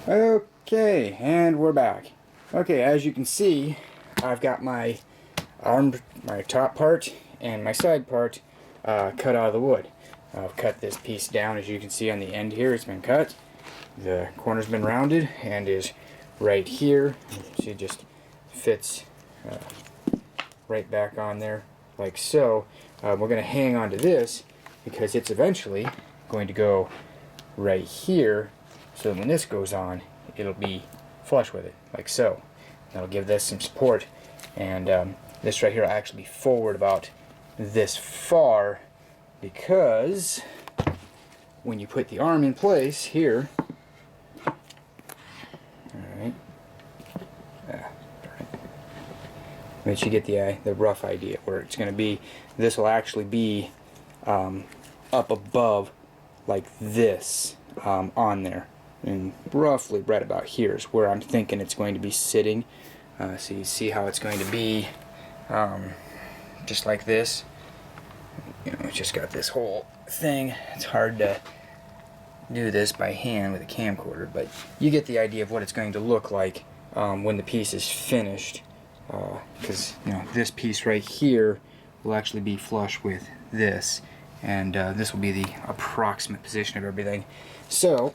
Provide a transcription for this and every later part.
Okay, and we're back. Okay, as you can see, I've got my my top part and my side part cut out of the wood. I've cut this piece down, as you can see on the end here. It's been cut. The corner's been rounded and is right here. See, it just fits right back on there like so. We're going to hang on to this because it's eventually going to go right here, so that when this goes on, it'll be flush with it, like so. That'll give this some support, and this right here will actually be forward about this far, because when you put the arm in place here, alright, but you get the rough idea where it's going to be. This will actually be up above like this on there, and roughly right about here is where I'm thinking it's going to be sitting. So you see how it's going to be just like this. You know, it's just got this whole thing. It's hard to do this by hand with a camcorder, but you get the idea of what it's going to look like when the piece is finished, because you know, this piece right here will actually be flush with this, and this will be the approximate position of everything. So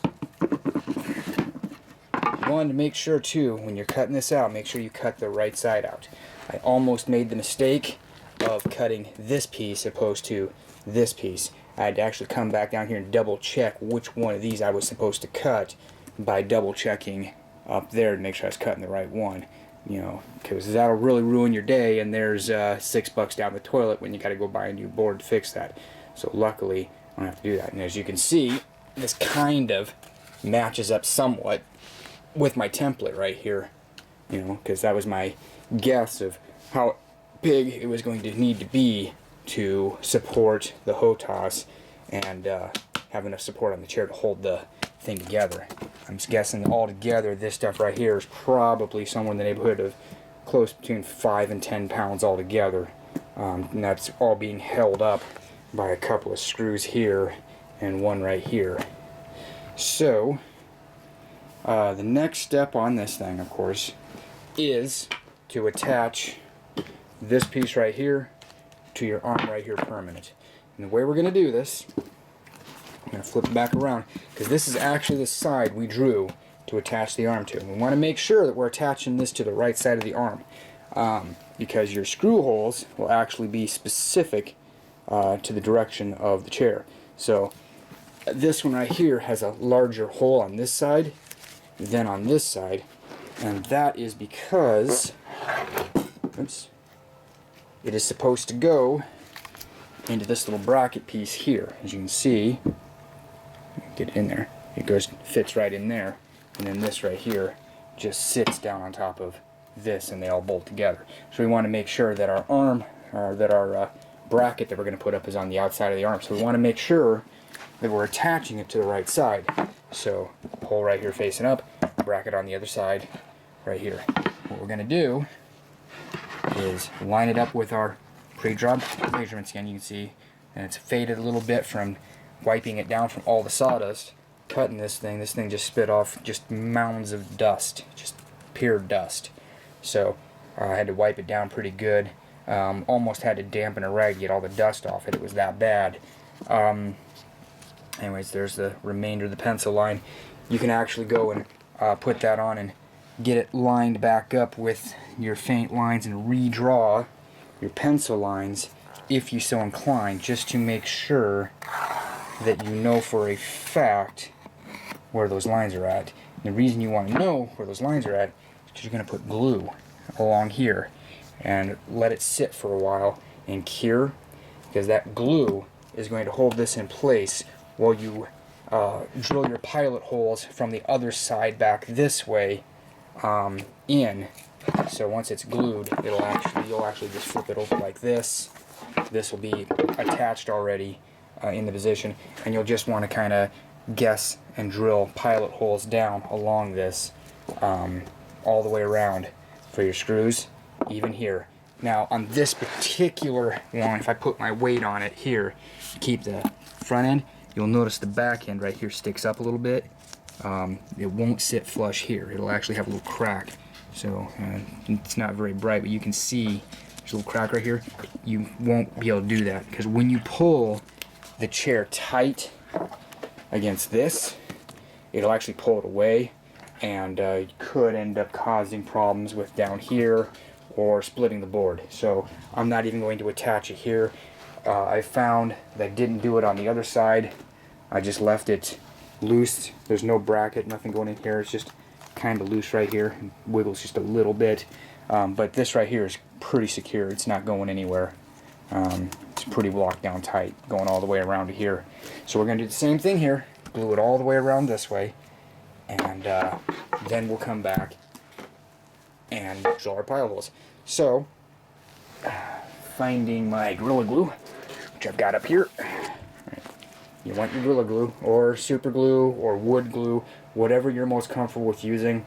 you want to make sure too, when you're cutting this out, make sure you cut the right side out. I almost made the mistake of cutting this piece opposed to this piece. I had to actually come back down here and double check which one of these I was supposed to cut by double checking up there to make sure I was cutting the right one. You know, because that'll really ruin your day, and there's $6 down the toilet when you got to go buy a new board to fix that. So luckily I don't have to do that. And as you can see, this kind of matches up somewhat with my template right here, you know, because that was my guess of how big it was going to need to be to support the Hotas and have enough support on the chair to hold the thing together. I'm just guessing all together this stuff right here is probably somewhere in the neighborhood of close between 5 and 10 pounds altogether, and that's all being held up by a couple of screws here and one right here. So the next step on this thing, of course, is to attach this piece right here to your arm right here permanent. And the way we're going to do this, I'm going to flip it back around, because this is actually the side we drew to attach the arm to. And we want to make sure that we're attaching this to the right side of the arm, because your screw holes will actually be specific to the direction of the chair. So this one right here has a larger hole on this side than on this side, and that is because, oops, it is supposed to go into this little bracket piece here. As you can see, get it in there, it goes, fits right in there, and then this right here just sits down on top of this, and they all bolt together. So we want to make sure that our arm, or that our bracket that we're going to put up is on the outside of the arm. So we want to make sure that we're attaching it to the right side. So hole right here facing up, bracket on the other side right here. What we're going to do is line it up with our pre-drawn measurements. Again, you can see, and it's faded a little bit from wiping it down from all the sawdust. Cutting this thing just spit off just mounds of dust, just pure dust. So I had to wipe it down pretty good. Almost had to dampen a rag to get all the dust off it. It was that bad. Anyways, there's the remainder of the pencil line. You can actually go and put that on and get it lined back up with your faint lines and redraw your pencil lines if you so incline, just to make sure that you know for a fact where those lines are at. And the reason you want to know where those lines are at is because you're going to put glue along here and let it sit for a while and cure, because that glue is going to hold this in place while you drill your pilot holes from the other side back this way in. So once it's glued, you'll actually just flip it over like this. This will be attached already in the position, and you'll just want to kind of guess and drill pilot holes down along this all the way around for your screws, even here. Now on this particular one, if I put my weight on it here, keep the front end, you'll notice the back end right here sticks up a little bit. it won't sit flush here. It'll actually have a little crack. So it's not very bright, but you can see there's a little crack right here. You won't be able to do that because when you pull the chair tight against this, it'll actually pull it away, and it could end up causing problems with down here or splitting the board. So I'm not even going to attach it here. I found that I didn't do it on the other side. I just left it loose. There's no bracket, nothing going in here. It's just kind of loose right here. It wiggles just a little bit. But this right here is pretty secure. It's not going anywhere. It's pretty locked down tight, going all the way around to here. So we're going to do the same thing here. Glue it all the way around this way. And then we'll come back and drill our pile holes. So, finding my Gorilla Glue, which I've got up here. You want your Gorilla Glue, or super glue, or wood glue, whatever you're most comfortable with using.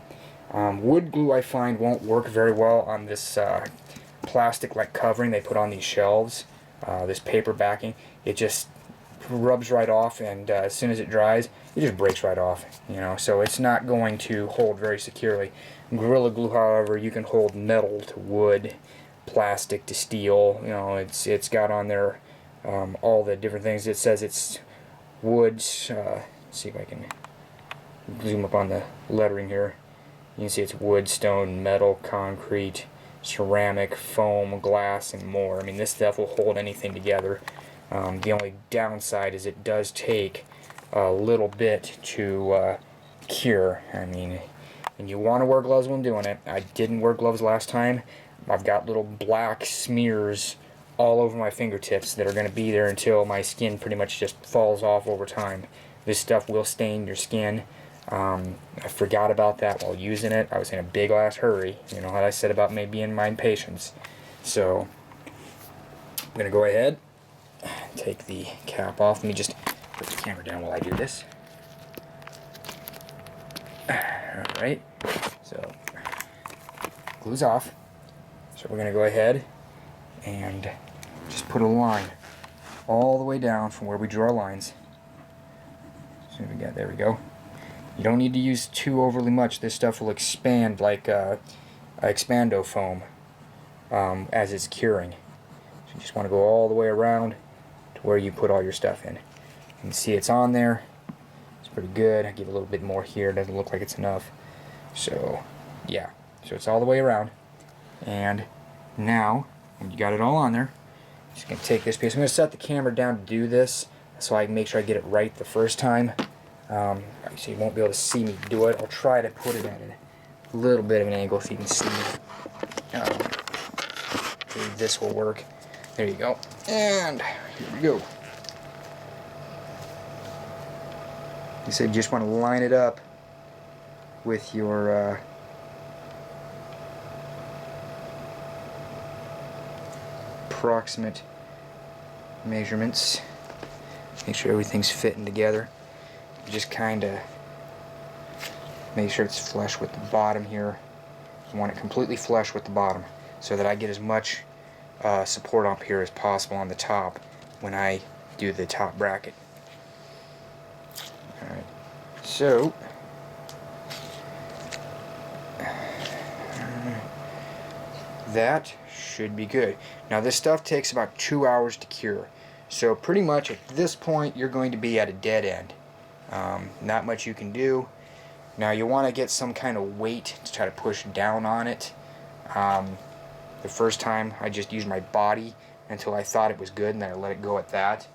Wood glue I find won't work very well on this plastic-like covering they put on these shelves, this paper backing. It just rubs right off, and as soon as it dries, it just breaks right off, you know, so it's not going to hold very securely. Gorilla Glue, however, you can hold metal to wood, plastic to steel. You know, it's got on there all the different things. It says it's wood. Let's see if I can zoom up on the lettering here. You can see it's wood, stone, metal, concrete, ceramic, foam, glass, and more. I mean, this stuff will hold anything together. The only downside is it does take a little bit to cure. I mean, and you want to wear gloves when doing it. I didn't wear gloves last time. I've got little black smears all over my fingertips that are going to be there until my skin pretty much just falls off over time. This stuff will stain your skin. I forgot about that while using it. I was in a big ass hurry. You know how I said about me being my impatience. So I'm going to go ahead, take the cap off. Let me just put the camera down while I do this. Alright, so glue's off. So we're going to go ahead and just put a line all the way down from where we drew our lines. So we got, there we go. You don't need to use too overly much. This stuff will expand like expando foam as it's curing. So you just want to go all the way around to where you put all your stuff in. You can see it's on there. It's pretty good. I give a little bit more here. It doesn't look like it's enough. So yeah, so it's all the way around. And now, when you got it all on there, I'm just going to take this piece. I'm going to set the camera down to do this so I can make sure I get it right the first time. So you won't be able to see me do it. I'll try to put it at a little bit of an angle so you can see. Maybe this will work. There you go. And here we go. You said you just want to line it up with your approximate measurements. Make sure everything's fitting together. Just kind of make sure it's flush with the bottom here. You want it completely flush with the bottom so that I get as much support up here as possible on the top when I do the top bracket. Alright, so that should be good. Now this stuff takes about 2 hours to cure. So pretty much at this point you're going to be at a dead end. Not much you can do. Now you want to get some kind of weight to try to push down on it. The first time I just used my body until I thought it was good, and then I let it go at that.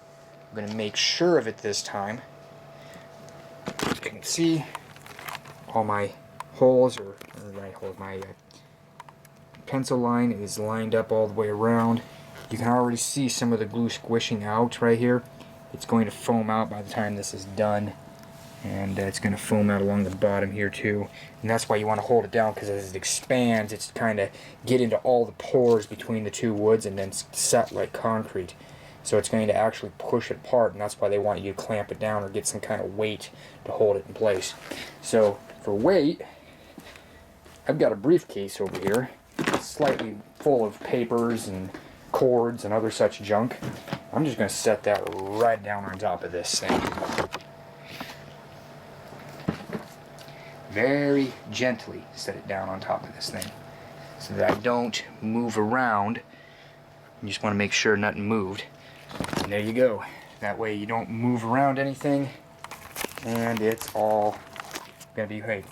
I'm going to make sure of it this time. As you can see, all my holes, my pencil line is lined up all the way around. You can already see some of the glue squishing out right here. It's going to foam out by the time this is done, and it's going to foam out along the bottom here too. And that's why you want to hold it down, because as it expands, it's kind of get into all the pores between the two woods and then set like concrete. So it's going to actually push it apart, and that's why they want you to clamp it down or get some kind of weight to hold it in place. So for weight, I've got a briefcase over here, slightly full of papers and cords and other such junk. I'm just going to set that right down on top of this thing. very gently set it down on top of this thing so that I don't move around. You just want to make sure nothing moved. And there you go. That way you don't move around anything, and it's all gonna be great.